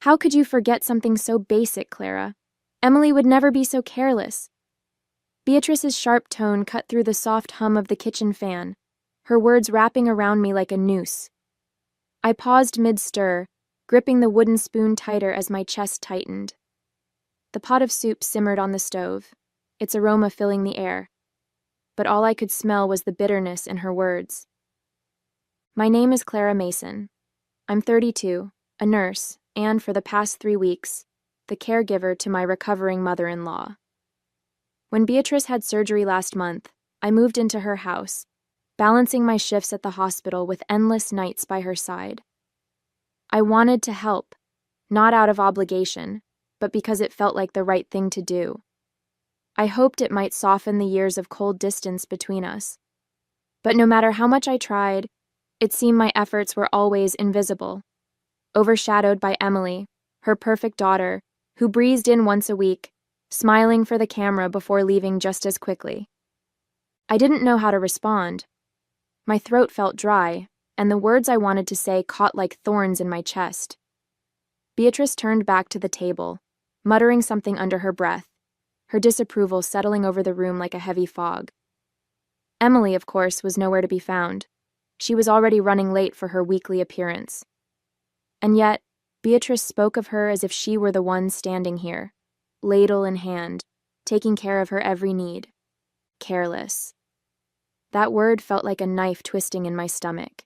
How could you forget something so basic, Clara? Emily would never be so careless. Beatrice's sharp tone cut through the soft hum of the kitchen fan, her words wrapping around me like a noose. I paused mid-stir, gripping the wooden spoon tighter as my chest tightened. The pot of soup simmered on the stove, its aroma filling the air, but all I could smell was the bitterness in her words. My name is Clara Mason. I'm 32, a nurse, and for the past 3 weeks, the caregiver to my recovering mother-in-law. When Beatrice had surgery last month, I moved into her house, balancing my shifts at the hospital with endless nights by her side. I wanted to help, not out of obligation, but because it felt like the right thing to do. I hoped it might soften the years of cold distance between us. But no matter how much I tried, it seemed my efforts were always invisible, overshadowed by Emily, her perfect daughter, who breezed in once a week, smiling for the camera before leaving just as quickly. I didn't know how to respond. My throat felt dry, and the words I wanted to say caught like thorns in my chest. Beatrice turned back to the table, muttering something under her breath, her disapproval settling over the room like a heavy fog. Emily, of course, was nowhere to be found. She was already running late for her weekly appearance. And yet, Beatrice spoke of her as if she were the one standing here, ladle in hand, taking care of her every need. Careless. That word felt like a knife twisting in my stomach.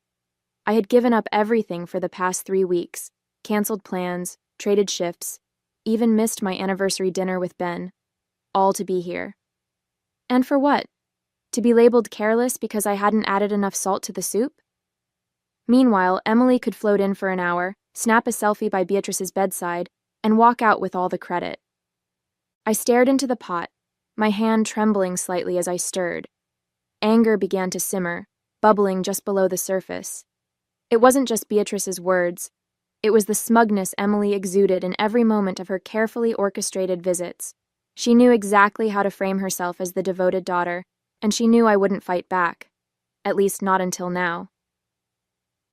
I had given up everything for the past 3 weeks, canceled plans, traded shifts, even missed my anniversary dinner with Ben, all to be here. And for what? To be labeled careless because I hadn't added enough salt to the soup? Meanwhile, Emily could float in for an hour, snap a selfie by Beatrice's bedside, and walk out with all the credit. I stared into the pot, my hand trembling slightly as I stirred. Anger began to simmer, bubbling just below the surface. It wasn't just Beatrice's words. It was the smugness Emily exuded in every moment of her carefully orchestrated visits. She knew exactly how to frame herself as the devoted daughter, and she knew I wouldn't fight back. At least not until now.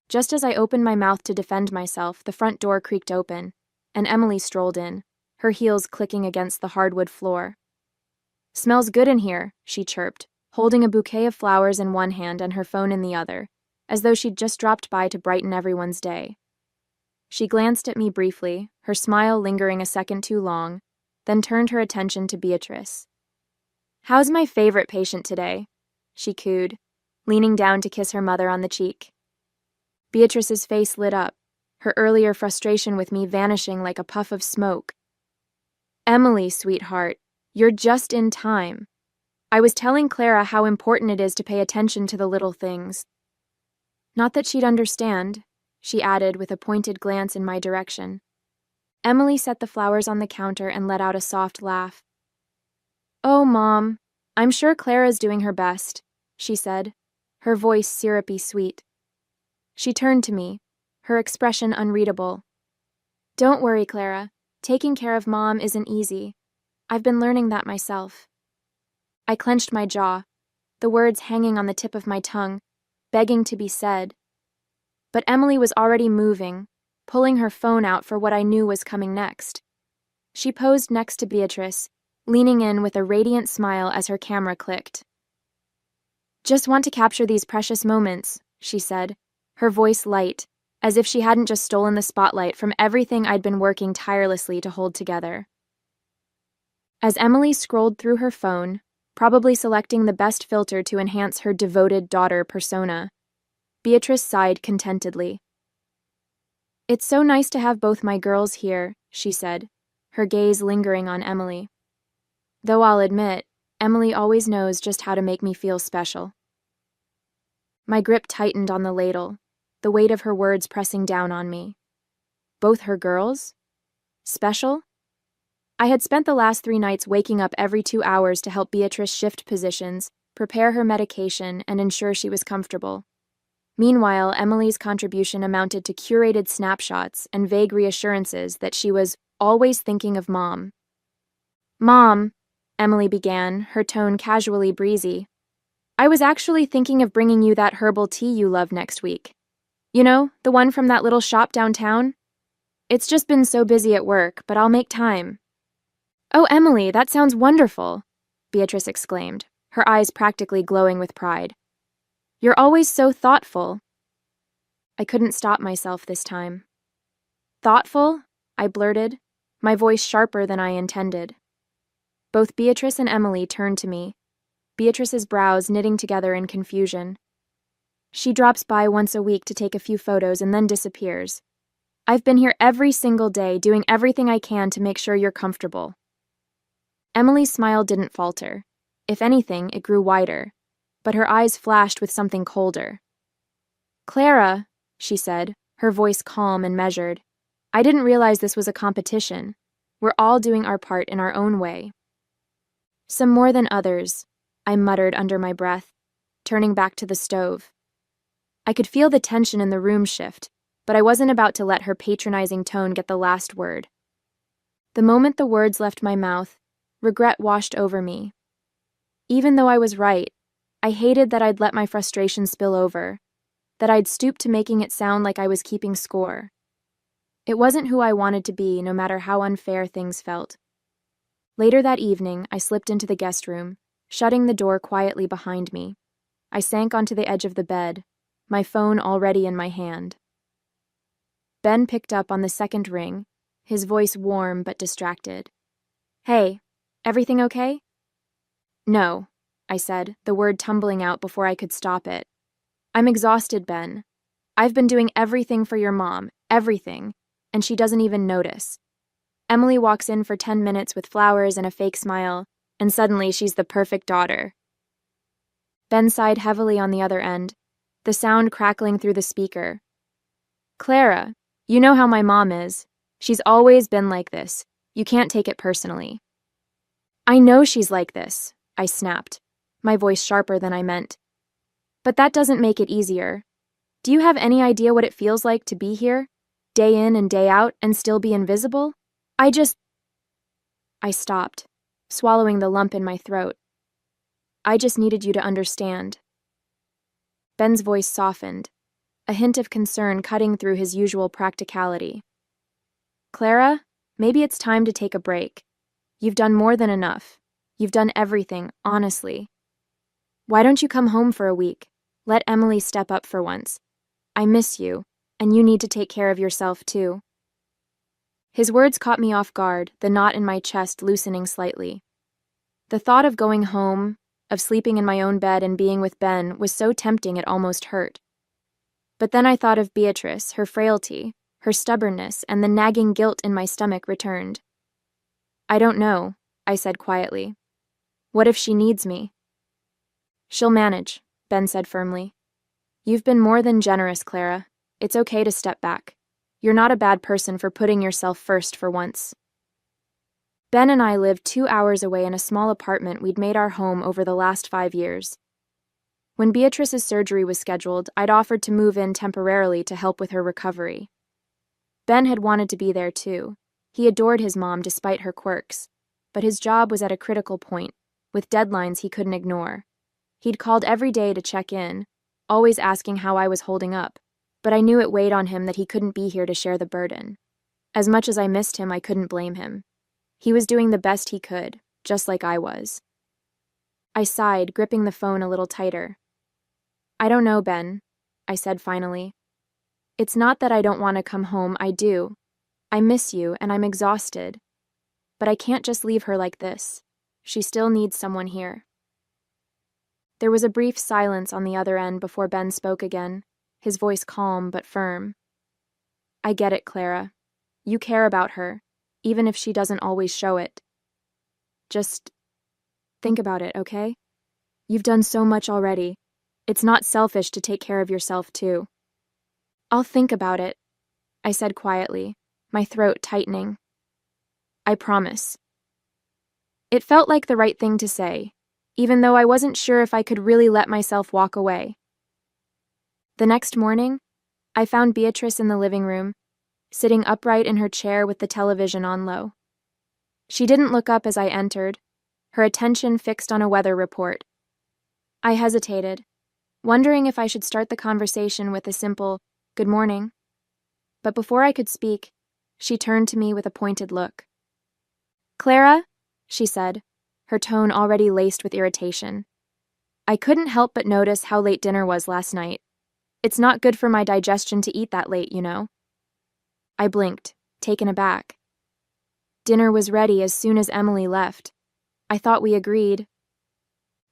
Just as I opened my mouth to defend myself, the front door creaked open, and Emily strolled in, her heels clicking against the hardwood floor. "Smells good in here," she chirped, holding a bouquet of flowers in one hand and her phone in the other, as though she'd just dropped by to brighten everyone's day. She glanced at me briefly, her smile lingering a second too long, then turned her attention to Beatrice. "How's my favorite patient today?" she cooed, leaning down to kiss her mother on the cheek. Beatrice's face lit up, her earlier frustration with me vanishing like a puff of smoke. "Emily, sweetheart, you're just in time. I was telling Clara how important it is to pay attention to the little things." Not that she'd understand, she added with a pointed glance in my direction. Emily set the flowers on the counter and let out a soft laugh. "Oh, Mom, I'm sure Clara's doing her best," she said, her voice syrupy sweet. She turned to me, her expression unreadable. "Don't worry, Clara. Taking care of Mom isn't easy. I've been learning that myself." I clenched my jaw, the words hanging on the tip of my tongue, begging to be said. But Emily was already moving, pulling her phone out for what I knew was coming next. She posed next to Beatrice, leaning in with a radiant smile as her camera clicked. "Just want to capture these precious moments," she said, her voice light, as if she hadn't just stolen the spotlight from everything I'd been working tirelessly to hold together. As Emily scrolled through her phone, probably selecting the best filter to enhance her devoted daughter persona, Beatrice sighed contentedly. "It's so nice to have both my girls here," she said, her gaze lingering on Emily. Though I'll admit, Emily always knows just how to make me feel special. My grip tightened on the ladle, the weight of her words pressing down on me. Both her girls? Special? I had spent the last 3 nights waking up every 2 hours to help Beatrice shift positions, prepare her medication, and ensure she was comfortable. Meanwhile, Emily's contribution amounted to curated snapshots and vague reassurances that she was always thinking of Mom. "Mom," Emily began, her tone casually breezy, "I was actually thinking of bringing you that herbal tea you love next week. You know, the one from that little shop downtown?" It's just been so busy at work, but I'll make time. Oh, Emily, that sounds wonderful, Beatrice exclaimed, her eyes practically glowing with pride. You're always so thoughtful. I couldn't stop myself this time. Thoughtful? I blurted, my voice sharper than I intended. Both Beatrice and Emily turned to me, Beatrice's brows knitting together in confusion. She drops by once a week to take a few photos and then disappears. I've been here every single day, doing everything I can to make sure you're comfortable. Emily's smile didn't falter. If anything, it grew wider, but her eyes flashed with something colder. Clara, she said, her voice calm and measured. I didn't realize this was a competition. We're all doing our part in our own way. Some more than others, I muttered under my breath, turning back to the stove. I could feel the tension in the room shift, but I wasn't about to let her patronizing tone get the last word. The moment the words left my mouth, regret washed over me. Even though I was right, I hated that I'd let my frustration spill over, that I'd stooped to making it sound like I was keeping score. It wasn't who I wanted to be, no matter how unfair things felt. Later that evening, I slipped into the guest room, shutting the door quietly behind me. I sank onto the edge of the bed, my phone already in my hand. Ben picked up on the second ring, his voice warm but distracted. Hey, everything okay? No, I said, the word tumbling out before I could stop it. I'm exhausted, Ben. I've been doing everything for your mom, everything, and she doesn't even notice. Emily walks in for 10 minutes with flowers and a fake smile, and suddenly she's the perfect daughter. Ben sighed heavily on the other end, the sound crackling through the speaker. Clara, you know how my mom is. She's always been like this. You can't take it personally. I know she's like this, I snapped, my voice sharper than I meant. But that doesn't make it easier. Do you have any idea what it feels like to be here, day in and day out, and still be invisible? I stopped, swallowing the lump in my throat. I just needed you to understand. Ben's voice softened, a hint of concern cutting through his usual practicality. Clara, maybe it's time to take a break. You've done more than enough. You've done everything, honestly. Why don't you come home for a week? Let Emily step up for once. I miss you, and you need to take care of yourself too. His words caught me off guard, the knot in my chest loosening slightly. The thought of going home, of sleeping in my own bed and being with Ben was so tempting it almost hurt. But then I thought of Beatrice, her frailty, her stubbornness, and the nagging guilt in my stomach returned. I don't know, I said quietly. What if she needs me? She'll manage, Ben said firmly. You've been more than generous, Clara. It's okay to step back. You're not a bad person for putting yourself first for once. Ben and I lived 2 hours away in a small apartment we'd made our home over the last 5 years. When Beatrice's surgery was scheduled, I'd offered to move in temporarily to help with her recovery. Ben had wanted to be there too. He adored his mom despite her quirks, but his job was at a critical point, with deadlines he couldn't ignore. He'd called every day to check in, always asking how I was holding up, but I knew it weighed on him that he couldn't be here to share the burden. As much as I missed him, I couldn't blame him. He was doing the best he could, just like I was. I sighed, gripping the phone a little tighter. I don't know, Ben, I said finally. It's not that I don't want to come home, I do. I miss you, and I'm exhausted. But I can't just leave her like this. She still needs someone here. There was a brief silence on the other end before Ben spoke again, his voice calm but firm. I get it, Clara. You care about her, even if she doesn't always show it. Just think about it, okay? You've done so much already. It's not selfish to take care of yourself, too. I'll think about it, I said quietly, my throat tightening. I promise. It felt like the right thing to say, even though I wasn't sure if I could really let myself walk away. The next morning, I found Beatrice in the living room, sitting upright in her chair with the television on low. She didn't look up as I entered, her attention fixed on a weather report. I hesitated, wondering if I should start the conversation with a simple, "Good morning." But before I could speak, She turned to me with a pointed look. "Clara," she said, her tone already laced with irritation. "I couldn't help but notice how late dinner was last night. It's not good for my digestion to eat that late, you know." I blinked, taken aback. "Dinner was ready as soon as Emily left. I thought we agreed."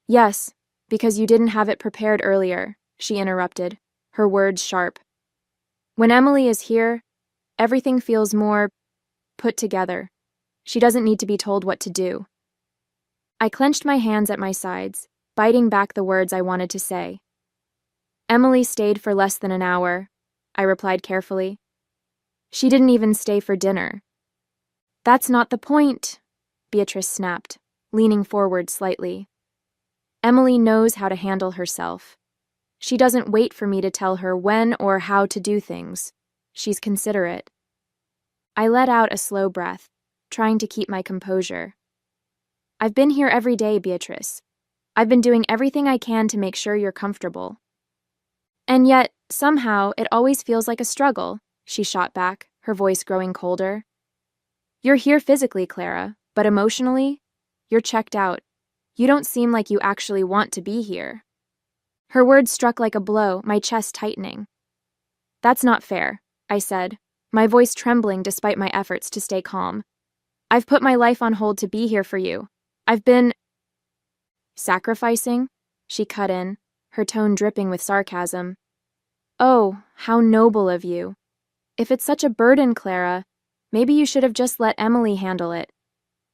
"Yes, because you didn't have it prepared earlier," she interrupted, her words sharp. "When Emily is here, everything feels more put together. She doesn't need to be told what to do." I clenched my hands at my sides, biting back the words I wanted to say. "Emily stayed for less than an hour," I replied carefully. "She didn't even stay for dinner." "That's not the point," Beatrice snapped, leaning forward slightly. "Emily knows how to handle herself. She doesn't wait for me to tell her when or how to do things. She's considerate." I let out a slow breath, trying to keep my composure. "I've been here every day, Beatrice. I've been doing everything I can to make sure you're comfortable." "And yet, somehow, it always feels like a struggle," she shot back, her voice growing colder. "You're here physically, Clara, but emotionally, you're checked out. You don't seem like you actually want to be here." Her words struck like a blow, my chest tightening. "That's not fair," I said, my voice trembling despite my efforts to stay calm. "I've put my life on hold to be here for you. I've been—" "Sacrificing?" she cut in, her tone dripping with sarcasm. "Oh, how noble of you. If it's such a burden, Clara, maybe you should have just let Emily handle it.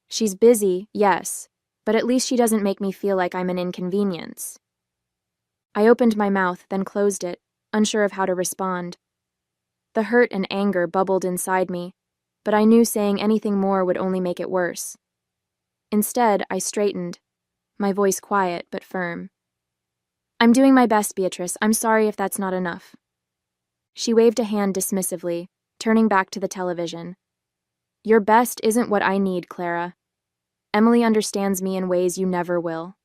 She's busy, yes, but at least she doesn't make me feel like I'm an inconvenience." I opened my mouth, then closed it, unsure of how to respond. The hurt and anger bubbled inside me, but I knew saying anything more would only make it worse. Instead, I straightened, my voice quiet but firm. "I'm doing my best, Beatrice. I'm sorry if that's not enough." She waved a hand dismissively, turning back to the television. "Your best isn't what I need, Clara. Emily understands me in ways you never will."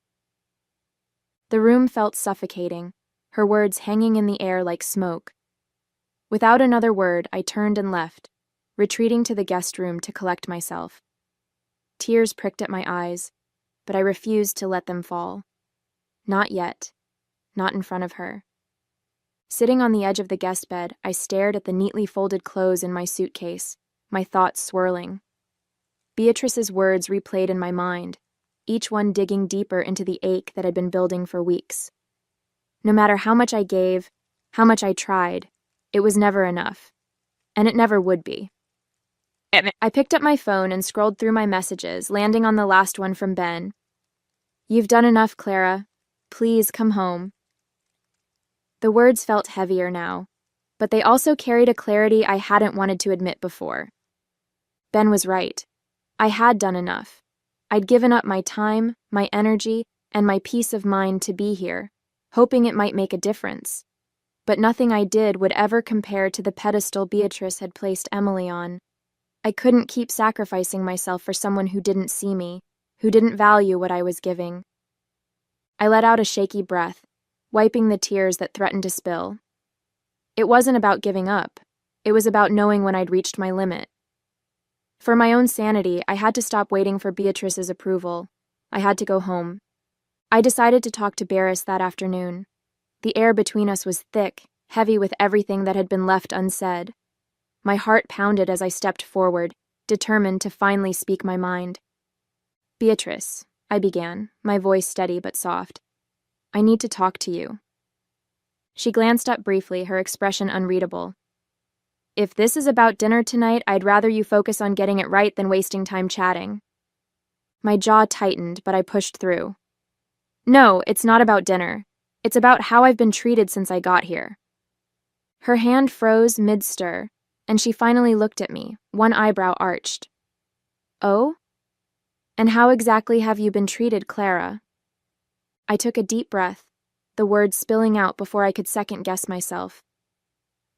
The room felt suffocating, her words hanging in the air like smoke. Without another word, I turned and left, retreating to the guest room to collect myself. Tears pricked at my eyes, but I refused to let them fall. Not yet. Not in front of her. Sitting on the edge of the guest bed, I stared at the neatly folded clothes in my suitcase, my thoughts swirling. Beatrice's words replayed in my mind, each one digging deeper into the ache that had been building for weeks. No matter how much I gave, how much I tried, it was never enough. And it never would be. I picked up my phone and scrolled through my messages, landing on the last one from Ben. "You've done enough, Clara. Please come home." The words felt heavier now, but they also carried a clarity I hadn't wanted to admit before. Ben was right. I had done enough. I'd given up my time, my energy, and my peace of mind to be here, hoping it might make a difference. But nothing I did would ever compare to the pedestal Beatrice had placed Emily on. I couldn't keep sacrificing myself for someone who didn't see me, who didn't value what I was giving. I let out a shaky breath, wiping the tears that threatened to spill. It wasn't about giving up. It was about knowing when I'd reached my limit. For my own sanity, I had to stop waiting for Beatrice's approval. I had to go home. I decided to talk to Barris that afternoon. The air between us was thick, heavy with everything that had been left unsaid. My heart pounded as I stepped forward, determined to finally speak my mind. "Beatrice," I began, my voice steady but soft. "I need to talk to you." She glanced up briefly, her expression unreadable. "If this is about dinner tonight, I'd rather you focus on getting it right than wasting time chatting." My jaw tightened, but I pushed through. "No, it's not about dinner. It's about how I've been treated since I got here." Her hand froze mid-stir, and she finally looked at me, one eyebrow arched. "Oh? And how exactly have you been treated, Clara?" I took a deep breath, the words spilling out before I could second-guess myself.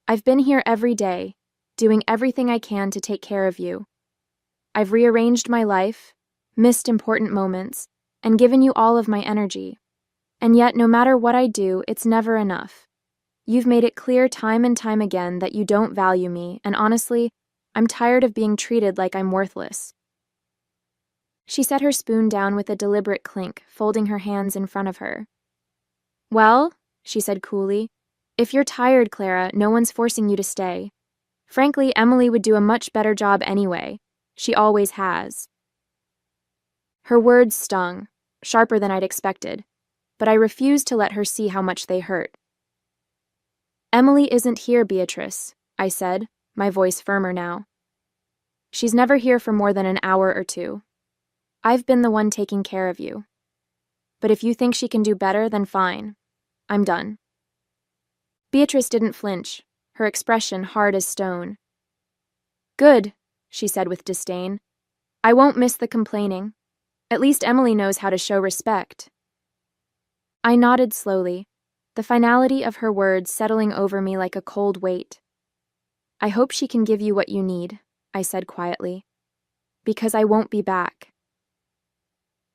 "I've been here every day, doing everything I can to take care of you. I've rearranged my life, missed important moments, and given you all of my energy. And yet, no matter what I do, it's never enough. You've made it clear time and time again that you don't value me, and honestly, I'm tired of being treated like I'm worthless." She set her spoon down with a deliberate clink, folding her hands in front of her. "Well," she said coolly, "if you're tired, Clara, no one's forcing you to stay. Frankly, Emily would do a much better job anyway. She always has." Her words stung, sharper than I'd expected, but I refused to let her see how much they hurt. "Emily isn't here, Beatrice," I said, my voice firmer now. "She's never here for more than an hour or two. I've been the one taking care of you. But if you think she can do better, then fine. I'm done." Beatrice didn't flinch, her expression hard as stone. "Good," she said with disdain. "I won't miss the complaining. At least Emily knows how to show respect." I nodded slowly, the finality of her words settling over me like a cold weight. "I hope she can give you what you need," I said quietly, "because I won't be back."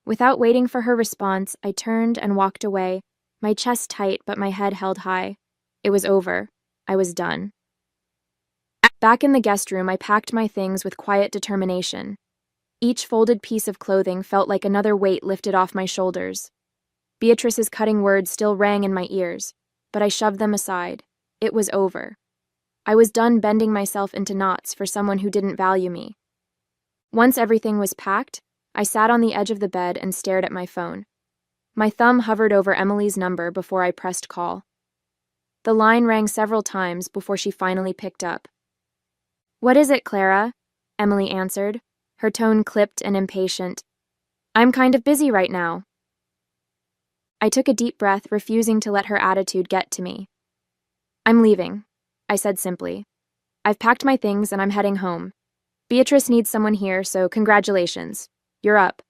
Without waiting for her response, I turned and walked away, my chest tight but my head held high. It was over. I was done. Back in the guest room, I packed my things with quiet determination. Each folded piece of clothing felt like another weight lifted off my shoulders. Beatrice's cutting words still rang in my ears, but I shoved them aside. It was over. I was done bending myself into knots for someone who didn't value me. Once everything was packed, I sat on the edge of the bed and stared at my phone. My thumb hovered over Emily's number before I pressed call. The line rang several times before she finally picked up. "What is it, Clara?" Emily answered, her tone clipped and impatient. "I'm kind of busy right now." I took a deep breath, refusing to let her attitude get to me. "I'm leaving," I said simply. "I've packed my things and I'm heading home. Beatrice needs someone here, so congratulations. You're up."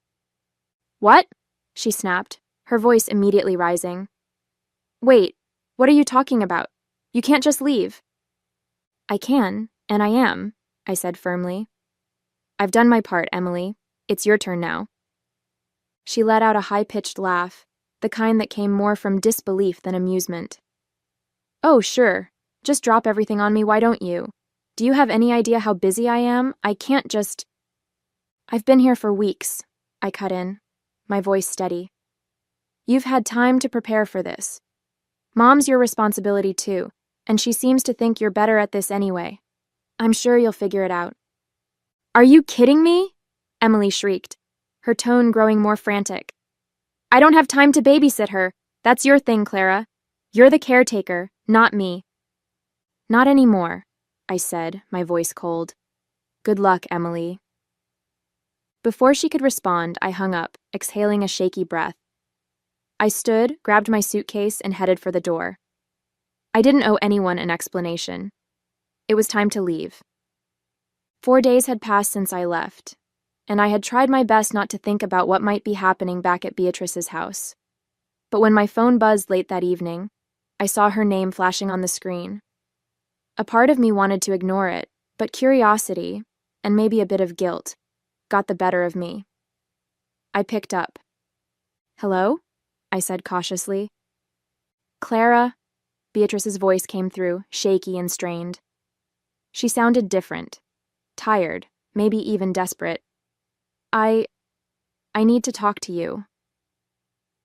"What?" she snapped, her voice immediately rising. "Wait, what are you talking about? You can't just leave." "I can, and I am," I said firmly. "I've done my part, Emily. It's your turn now." She let out a high-pitched laugh, the kind that came more from disbelief than amusement. "Oh, sure. Just drop everything on me, why don't you? Do you have any idea how busy I am? I can't just—" "I've been here for weeks," I cut in, my voice steady. "You've had time to prepare for this. Mom's your responsibility too, and she seems to think you're better at this anyway. I'm sure you'll figure it out." "Are you kidding me?" Emily shrieked, her tone growing more frantic. "I don't have time to babysit her. That's your thing, Clara. You're the caretaker, not me." "Not anymore," I said, my voice cold. "Good luck, Emily." Before she could respond, I hung up, exhaling a shaky breath. I stood, grabbed my suitcase, and headed for the door. I didn't owe anyone an explanation. It was time to leave. 4 days had passed since I left, and I had tried my best not to think about what might be happening back at Beatrice's house. But when my phone buzzed late that evening, I saw her name flashing on the screen. A part of me wanted to ignore it, but curiosity, and maybe a bit of guilt, got the better of me. I picked up. "Hello?" I said cautiously. "Clara," Beatrice's voice came through, shaky and strained. She sounded different, tired, maybe even desperate. I need to talk to you."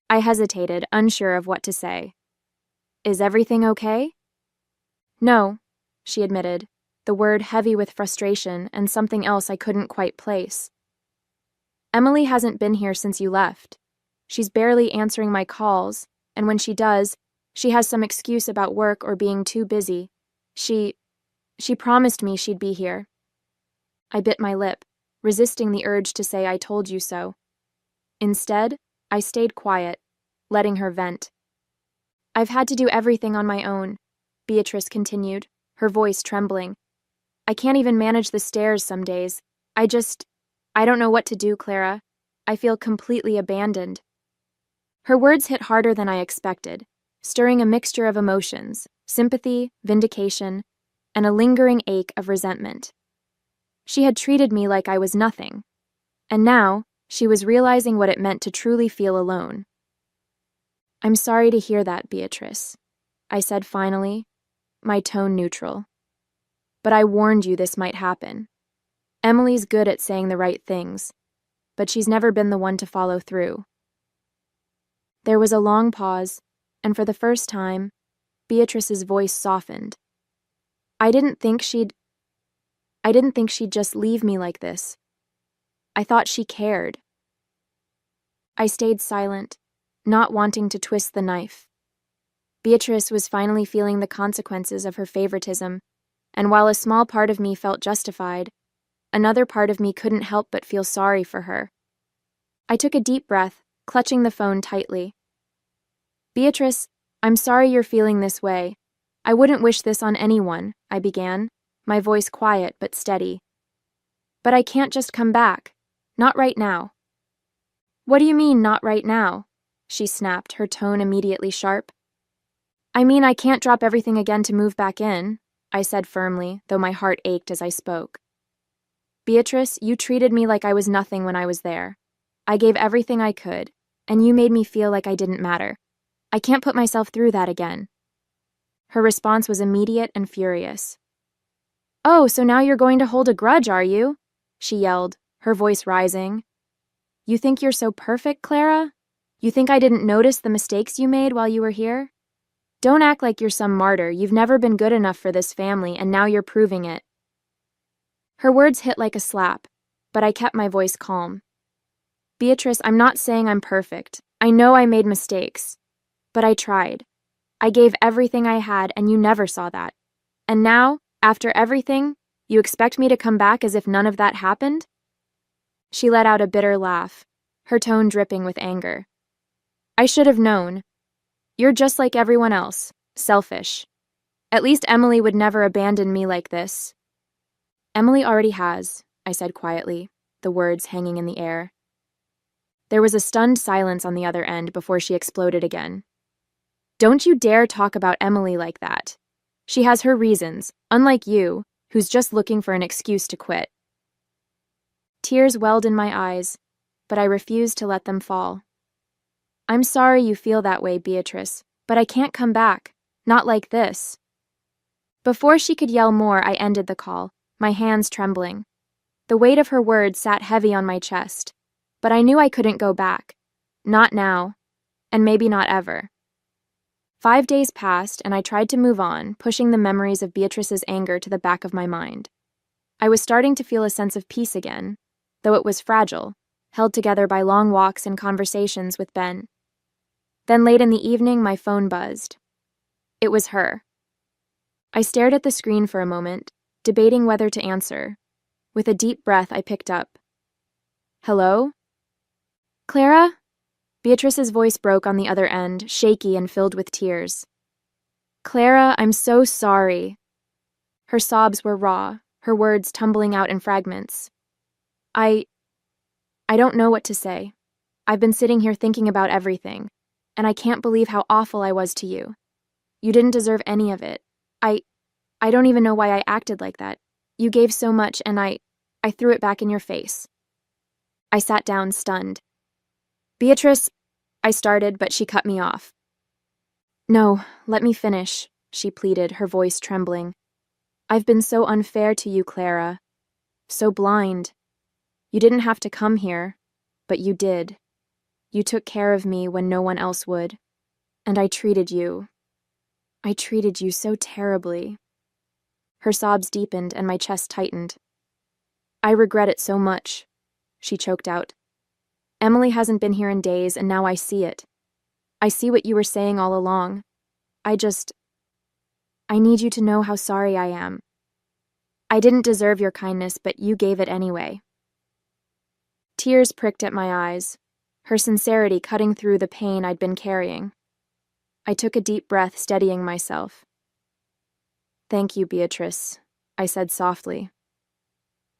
I hesitated, unsure of what to say. "Is everything okay?" "No," she admitted, the word heavy with frustration and something else I couldn't quite place. "Emily hasn't been here since you left. She's barely answering my calls, and when she does, she has some excuse about work or being too busy. She promised me she'd be here." I bit my lip, resisting the urge to say I told you so. Instead, I stayed quiet, letting her vent. "I've had to do everything on my own," Beatrice continued, her voice trembling. "I can't even manage the stairs some days. I don't know what to do, Clara. I feel completely abandoned." Her words hit harder than I expected, stirring a mixture of emotions, sympathy, vindication, and a lingering ache of resentment. She had treated me like I was nothing, and now she was realizing what it meant to truly feel alone. "I'm sorry to hear that, Beatrice," I said finally, my tone neutral. "But I warned you this might happen. Emily's good at saying the right things, but she's never been the one to follow through. There was a long pause, and for the first time, Beatrice's voice softened. I didn't think she'd just leave me like this. I thought she cared. I stayed silent, not wanting to twist the knife. Beatrice was finally feeling the consequences of her favoritism, and while a small part of me felt justified, another part of me couldn't help but feel sorry for her. I took a deep breath, clutching the phone tightly. Beatrice, I'm sorry you're feeling this way. I wouldn't wish this on anyone, I began, my voice quiet but steady. But I can't just come back. Not right now. What do you mean, not right now? She snapped, her tone immediately sharp. I mean, I can't drop everything again to move back in, I said firmly, though my heart ached as I spoke. Beatrice, you treated me like I was nothing when I was there. I gave everything I could, and you made me feel like I didn't matter. I can't put myself through that again. Her response was immediate and furious. Oh, so now you're going to hold a grudge, are you? She yelled, her voice rising. You think you're so perfect, Clara? You think I didn't notice the mistakes you made while you were here? Don't act like you're some martyr. You've never been good enough for this family, and now you're proving it. Her words hit like a slap, but I kept my voice calm. Beatrice, I'm not saying I'm perfect. I know I made mistakes. But I tried. I gave everything I had, and you never saw that. And now, after everything, you expect me to come back as if none of that happened? She let out a bitter laugh, her tone dripping with anger. I should have known. You're just like everyone else, selfish. At least Emily would never abandon me like this. Emily already has, I said quietly, the words hanging in the air. There was a stunned silence on the other end before she exploded again. Don't you dare talk about Emily like that. She has her reasons, unlike you, who's just looking for an excuse to quit. Tears welled in my eyes, but I refused to let them fall. I'm sorry you feel that way, Beatrice, but I can't come back. Not like this. Before she could yell more, I ended the call, my hands trembling. The weight of her words sat heavy on my chest, but I knew I couldn't go back. Not now, and maybe not ever. 5 days passed, and I tried to move on, pushing the memories of Beatrice's anger to the back of my mind. I was starting to feel a sense of peace again, though it was fragile, held together by long walks and conversations with Ben. Then late in the evening, my phone buzzed. It was her. I stared at the screen for a moment, debating whether to answer. With a deep breath, I picked up. Hello? Clara? Beatrice's voice broke on the other end, shaky and filled with tears. Clara, I'm so sorry. Her sobs were raw, her words tumbling out in fragments. I don't know what to say. I've been sitting here thinking about everything, and I can't believe how awful I was to you. You didn't deserve any of it. I don't even know why I acted like that. You gave so much, and I threw it back in your face. I sat down, stunned. Beatrice, I started, but she cut me off. No, let me finish, she pleaded, her voice trembling. I've been so unfair to you, Clara. So blind. You didn't have to come here, but you did. You took care of me when no one else would. And I treated you so terribly. Her sobs deepened and my chest tightened. I regret it so much, she choked out. Emily hasn't been here in days, and now I see it. I see what you were saying all along. I need you to know how sorry I am. I didn't deserve your kindness, but you gave it anyway. Tears pricked at my eyes, her sincerity cutting through the pain I'd been carrying. I took a deep breath, steadying myself. Thank you, Beatrice, I said softly.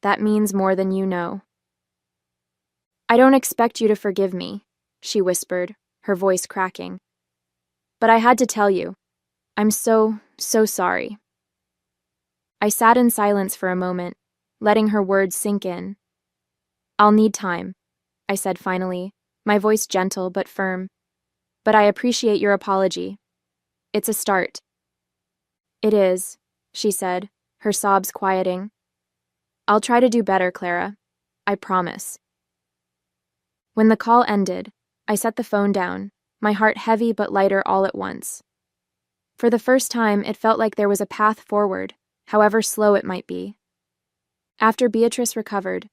That means more than you know. I don't expect you to forgive me, she whispered, her voice cracking. But I had to tell you. I'm so sorry. I sat in silence for a moment, letting her words sink in. I'll need time, I said finally, my voice gentle but firm. But I appreciate your apology. It's a start. It is, she said, her sobs quieting. I'll try to do better, Clara. I promise. When the call ended, I set the phone down, my heart heavy but lighter all at once. For the first time, it felt like there was a path forward, however slow it might be. After Beatrice recovered,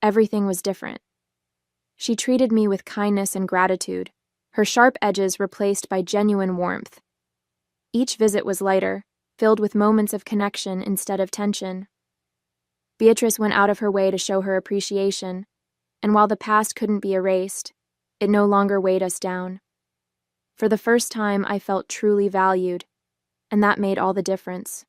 everything was different. She treated me with kindness and gratitude, her sharp edges replaced by genuine warmth. Each visit was lighter, filled with moments of connection instead of tension. Beatrice went out of her way to show her appreciation, and while the past couldn't be erased, it no longer weighed us down. For the first time, I felt truly valued, and that made all the difference.